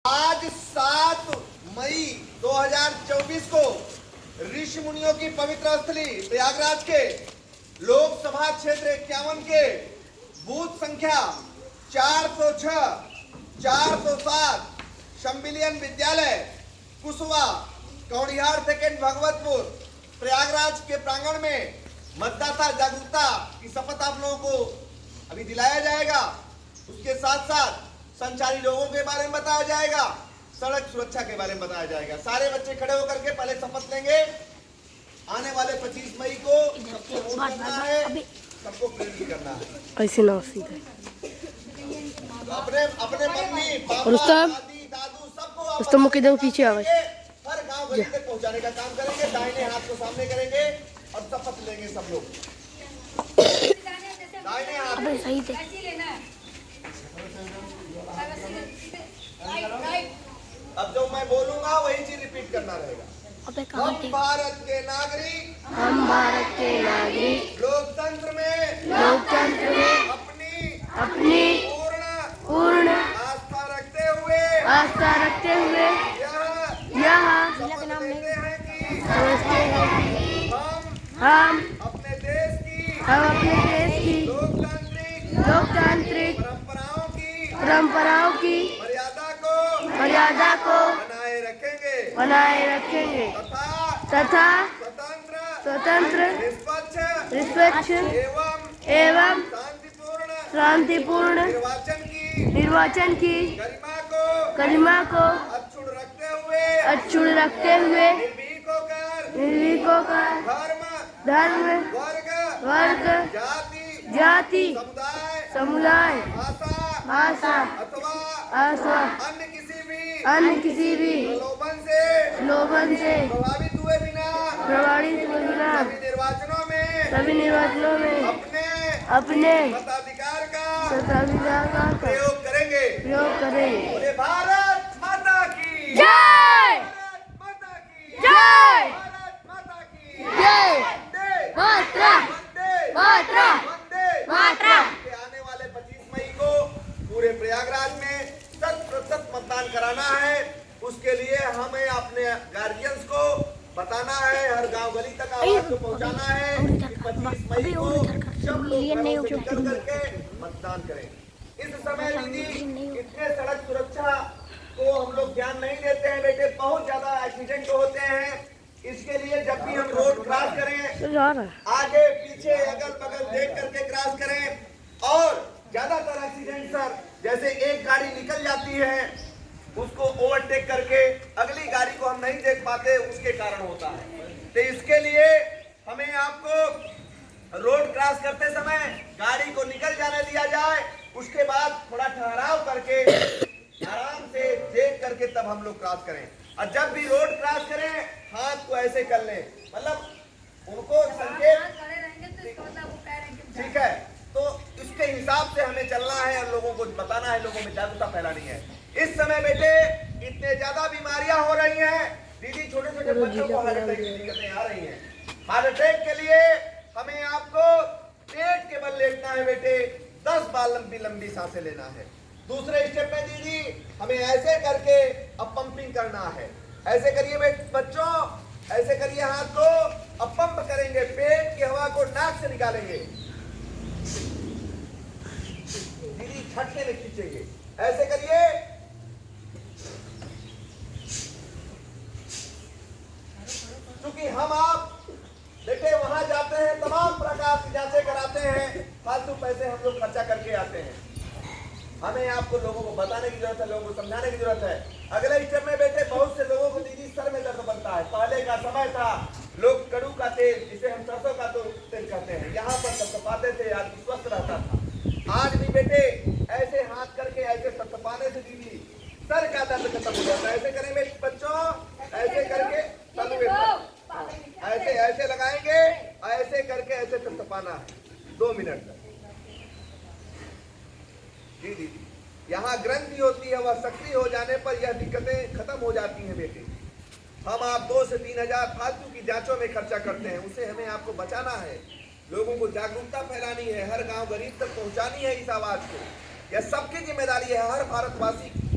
आज 7 मई 2024 को ऋषि मुनियों की पवित्र स्थली प्रयागराज के लोकसभा क्षेत्र 51 के बूथ संख्या 406, 407 शंबिलियन विद्यालय कुसवा कौड़िहार सेकेंड भगवतपुर प्रयागराज के प्रांगण में मतदाता जागरूकता की शपथ आप लोगों को अभी दिलाया जाएगा। उसके साथ साथ संचारी रोगों के बारे में बताया जाएगा, सड़क सुरक्षा के बारे में बताया जाएगा। सारे बच्चे खड़े होकर के पहले शपथ लेंगे। आने वाले 25 मई को सबको वोट करना है, सबको प्रेरित करना है। ऐसे ना सीधे अपने अपने मम्मी और दादी दादू सबको उस्तम मुके दो पीछे आवाज हर गांव गली तक पहुंचाने का काम करेंगे। दाहिने हाथ को सामने करेंगे और शपथ लेंगे सब लोग। दाहिने हाथ अबे सही थे। अब जो मैं बोलूंगा वही चीज रिपीट करना रहेगा। अबे कहां थे? हम भारत के नागरिक, हम भारत के नागरिक लोकतंत्र में अपनी पूर्ण आस्था रखते हुए यह शपथ लेते हैं कि हम अपने देश की लोकतांत्रिक परंपराओं की मर्यादा को बनाए रखेंगे तथा स्वतंत्र निष्पक्ष एवं शांतिपूर्ण निर्वाचन की गरिमा को अक्षुण्ण रखते हुए निर्भीक होकर धर्म वर्ग जाति समुदाय भाषा अथवा अन्य किसी भी प्रलोभन से प्रभावित हुए बिना सभी निर्वाचनों में अपने मताधिकार का प्रयोग करेंगे। बोले भारत माता की जय, माता की जय, भारत माता की जय, वंदे मातरम। आने वाले 25 मई को पूरे प्रयागराज में 100% मतदान कराना है। उसके लिए हमें अपने गार्जियंस को बताना है, हर गांव गली तक आवाज को पहुंचाना है कि 25 मई को सब लोग घरों से निकल करके मतदान करें। इस समय दीदी इतने सड़क सुरक्षा को हम लोग ध्यान नहीं देते हैं बेटे, बहुत ज्यादा एक्सीडेंट होते हैं। इसके लिए जब भी हम रोड क्रॉस करें आगे पीछे अगल बगल देख करके क्रॉस करें। और ज्यादातर एक्सीडेंट सर जैसे एक गाड़ी निकल जाती है उसको ओवरटेक करके अगली गाड़ी को हम नहीं देख पाते, उसके कारण होता है। तो इसके लिए हमें आपको रोड क्रॉस करते समय गाड़ी को निकल जाने दिया जाए, उसके बाद थोड़ा ठहराव करके आराम से देख करके तब हम लोग क्रॉस करें। और जब भी रोड क्रॉस करें हाथ को ऐसे कर लें, मतलब उनको संकेत, ठीक है। तो इसके हिसाब से हमें चलना है और लोगों को बताना है, लोगों में जागरूकता फैलानी है। इस समय बेटे इतने ज्यादा बीमारियां हो रही हैं दीदी, छोटे छोटे बच्चों को हार्ट अटैक की दिक्कतें आ रही हैं। हार्ट अटैक के लिए हमें आपको पेट के बल लेटना है बेटे, 10 बार लंबी लंबी सांसें लेना है। दूसरे स्टेप में दीदी हमें ऐसे करके अब पंपिंग करना है। ऐसे करिए बच्चों, ऐसे करिए हाथ को, अब पंप करेंगे, पेट की हवा को नाक से निकालेंगे दीदी, झटके में खींचेंगे, ऐसे करिए। क्योंकि हम आप बेटे वहां जाते हैं, तमाम प्रकार की जांचें कराते हैं, फालतू पैसे हम लोग खर्चा करके आते हैं। हमें आपको लोगों को बताने की जरूरत है, लोगों को समझाने की जरूरत है। अगले स्टेप में बेटे बहुत से लोगों को दीदी सर में दर्द बनता है। पहले का समय था लोग कड़ू का तेल, जिसे हम सरसों का तो तेल कहते हैं, यहाँ पर तपतपाते थे, आदमी स्वस्थ रहता था। आज भी बेटे ऐसे हाथ करके ऐसे तपतपाने से दीदी सर का दर्द खत्म हो जाता है। ऐसे करें बच्चों, ऐसे करके ऐसे ऐसे लगाएंगे, ऐसे करके ऐसे तपतपाना है 2 मिनट तक। जी दीदी, यहाँ ग्रंथि होती है, वह सक्रिय हो जाने पर यह दिक्कतें खत्म हो जाती हैं बेटे। हम आप 2 से 3 हजार फालतू की जांचों में खर्चा करते हैं, उसे हमें आपको बचाना है। लोगों को जागरूकता फैलानी है, हर गांव गरीब तक पहुंचानी है इस आवाज को। यह सबकी जिम्मेदारी है, हर भारतवासी की।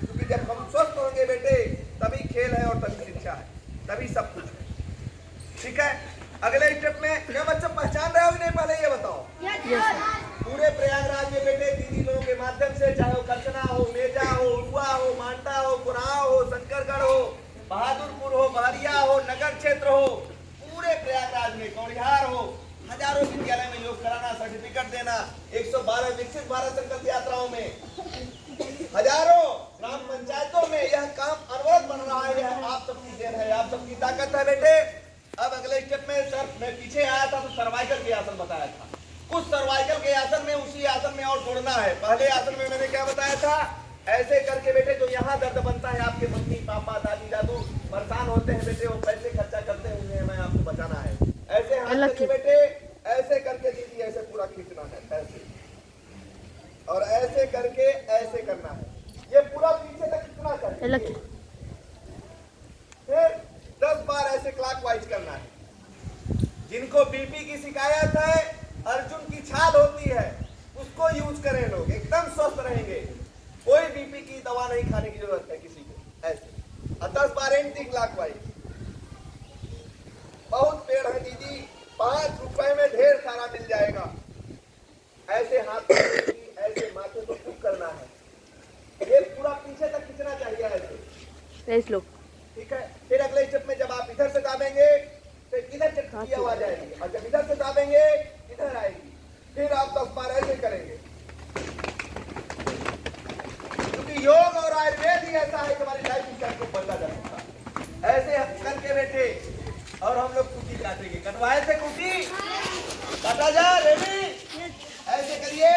क्योंकि जब हम स्वस्थ होंगे बेटे तभी खेल है और तभी शिक्षा है, तभी सब कुछ है। ठीक है, अगले स्टेप में क्या बच्चों पहचान रहे हो कि नहीं, पहले ये बताओ। पूरे प्रयागराज में बेटे दीदी लोगों के माध्यम से, चाहे वो कल्चना हो, मेजा हो, उरुआ हो, मांटा हो, कुराव हो, शंकरगढ़ हो, बहादुरपुर हो, बहरिया हो, नगर क्षेत्र हो, पूरे प्रयागराज में कौड़िहार हो, हजारों विद्यालय में योग कराना, सर्टिफिकेट देना, 112 विकसित भारत संकल्प यात्राओं में, हजारों ग्राम पंचायतों में यह काम अनवरत बन रहा है। यह आप सबकी देन है, आप सबकी ताकत है बेटे। अब अगले स्टेप में सर मैं पीछे आया था तो सर्वाइकल के आसन बताया था, कुछ सर्वाइकल के आसन में उसी आसन में और जोड़ना है। पहले आसन में मैंने क्या बताया था, ऐसे करके बेटे जो यहाँ दर्द बनता है, आपके मम्मी पापा दादी दादू परेशान होते हैं बेटे, वो पैसे खर्चा करते हैं, उन्हें मैं आपको बचाना है। ऐसे हाथ करके बेटे, ऐसे करके दीदी ऐसे पूरा खींचना है, ऐसे और ऐसे करके ऐसे करना है, ये पूरा पीछे तक खींचना चाहिए। फिर 10 बार ऐसे क्लॉकवाइज करना है। जिनको बीपी की शिकायत है, अर्जुन की छाल होती है, उसको यूज करें, लोग एकदम स्वस्थ रहेंगे, कोई बीपी की दवा नहीं खाने की जरूरत है किसी को। ऐसे और 10 बार एंटी क्लॉकवाइज। बहुत पेड़ है दीदी, 5 रुपए में ढेर सारा मिल जाएगा। ऐसे हाथ ऐसे माथे को कुक करना है, ये पूरा पीछे तक खींचना चाहिए ऐसे। ठीक है, फिर अगले स्टेप में जब आप इधर से दाबेंगे तो इधर चटकी की आवाज आएगी, और जब इधर से दाबेंगे इधर आएगी। फिर आप 10 बार ऐसे करेंगे, क्योंकि योग और आयुर्वेद ही ऐसा है कि हमारी लाइफ स्टाइल को बदला जा सकता है। ऐसे करके बैठे और हम लोग कुटी काटेंगे, कटवाए से कुटी काटा जा, रेडी, ऐसे करिए,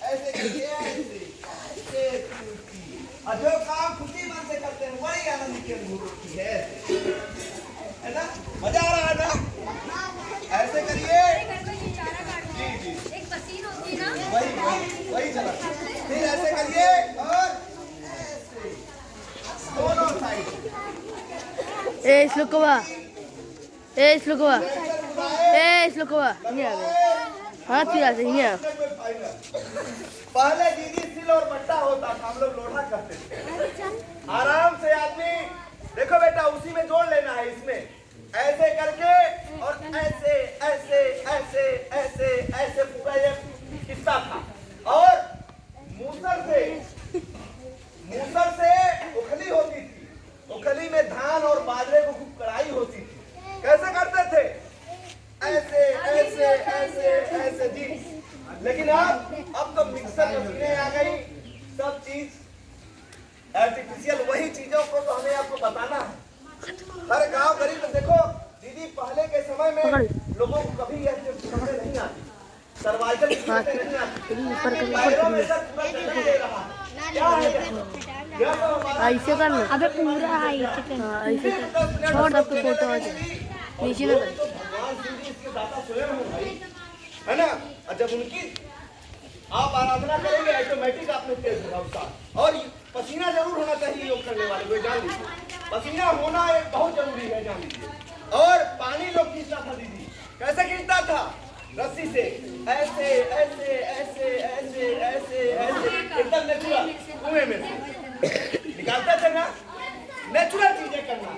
ऐसे करिए, ऐसे कुटी। और जो काम खुशी मन से करते हैं वही आनंद की अनुभूति है ना? मजा आ रहा है ना? ऐसे करिए, जी जी, एक मशीन होती है ना, वही चला। फिर ऐसे करिए और ऐसे दोनों साइड। हाथ फिरा से ही है। पहले दीदी सिल और बट्टा होता था, हम लोग लोढ़ा करते थे। आराम से आदमी देखो बेटा, उसी में जोड़ लेना है, इसमें ऐसे करके और ऐसे ऐसे ऐसे ऐसे ऐसे पूरा ये हिस्सा था। और मूसल से उखली होती थी, उखली में धान और बाजरे को खूब कढ़ाई होती थी। कैसे करते थे, ऐसे ऐसे ऐसे ऐसे जी। लेकिन अब तो मिक्सर मशीनें आ गई, सब चीज आर्टिफिशियल, वही चीजों को तो हमें आपको बताना है। हर गांव गरीब में देखो दीदी, पहले के समय में लोगों को कभी ऐसे समझ नहीं आती, सर्वाइकल की चीजें नहीं आती, पैरों में सब पूरा चलने दे रहा है। क्या है यह तो हमारा ऐसे करना, अबे पूरा ऐसे कर, छोड़ दो तो फोटो आ जाए नीचे ना कर। भगवान शिव जी इसके दाता स्वयं है भाई, है ना? और जब उनकी आप आराधना करेंगे ऑटोमेटिक आपने तेज होगा उसका। और पसीना जरूर होना चाहिए योग करने वाले को, जान लीजिए, पसीना होना एक बहुत जरूरी है, जान लीजिए। और पानी लोग खींचता था दीदी, कैसे खींचता था, रस्सी से ऐसे ऐसे ऐसे ऐसे ऐसे ऐसे, एकदम नेचुरल, कुएं में से निकालते थे ना, नेचुरल चीजें करना।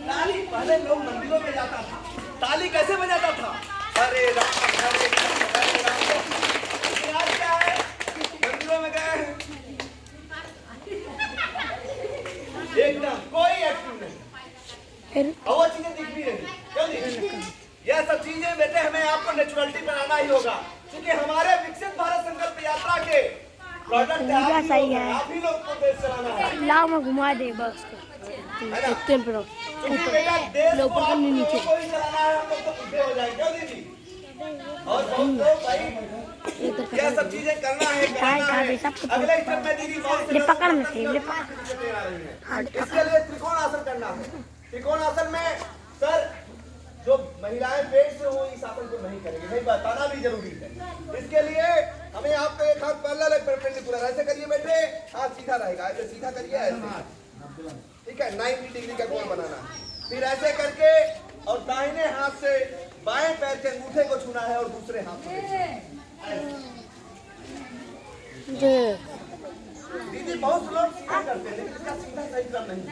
ताली, पहले लोग मंदिरों में जाता था, ताली कैसे बजाता था, हरे राम हरे कृष्ण हरे राम। आज क्या है, मंदिरों में गए एकदम कोई एक्टिव नहीं, और वो चीजें दिख भी नहीं, क्यों नहीं? यह सब चीजें बेटे हमें आपको नेचुरलिटी बनाना ही होगा, क्योंकि हमारे विकसित भारत संकल्प यात्रा के प्रोडक्ट आप ही लोग को देश चलाना है। लाओ मैं घुमा दे बस को पर लोग को नीचे कोई चलाना है, हम लोग तो बुढ़े हो जाएंगे, क्यों दीदी? और बहुत लोग भाई यह सब चीजें करना है, अगले स्टेप में दीदी पकड़ में थे, इसके लिए त्रिकोणासन करना है। त्रिकोणासन में सर जो महिलाएं पेट से हो इस आसन को नहीं करेंगे, नहीं बताना भी जरूरी है। इसके लिए हमें आपका एक हाथ पैरेलल एक परपेंडिकुलर ऐसे करिए बेटे, हाथ सीधा रहेगा, ऐसे सीधा करिए ऐसे, ठीक है, 90 डिग्री का कोण बनाना है। फिर ऐसे करके और दाहिने हाथ से बाएं पैर के अंगूठे को छूना है और दूसरे हाथ से दीदी बहुत लोग सीधा करते हैं लेकिन इसका सीधा सही क्रम नहीं।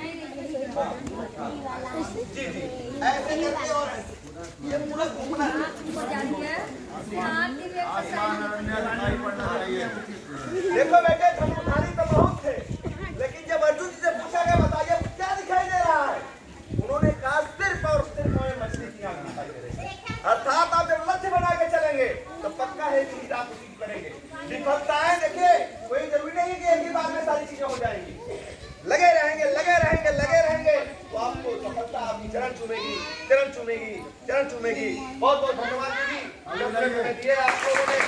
जी जी ऐसे करके और ऐसे ये पूरा घूमना है। देखो बेटे धनुधारी तो बहुत थे लेकिन जब अर्जुन जी से पूछा गया बताइए क्या दिखाई दे रहा है, उन्होंने कहा सिर्फ और सिर्फ हमें मछली की आंख दिखाई दे रही है। अर्थात आप जब लक्ष्य बना के चलेंगे तो पक्का है कि आप उसी की करेंगे। विफलताएं देखिए कोई जरूरी नहीं कि एक ही बार में सारी चीजें हो जाएंगी, लगे रहेंगे लगे रहेंगे लगे रहेंगे तो आपको सफलता आपकी चरण चूमेगी चरण चूमेगी चरण चूमेगी। बहुत बहुत धन्यवाद दीदी दिए आप लोगों ने।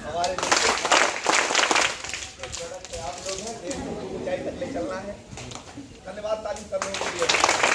हमारे आप लोग हैं ऊंचाई तक ले चलना है। धन्यवाद तालीम करने के लिए।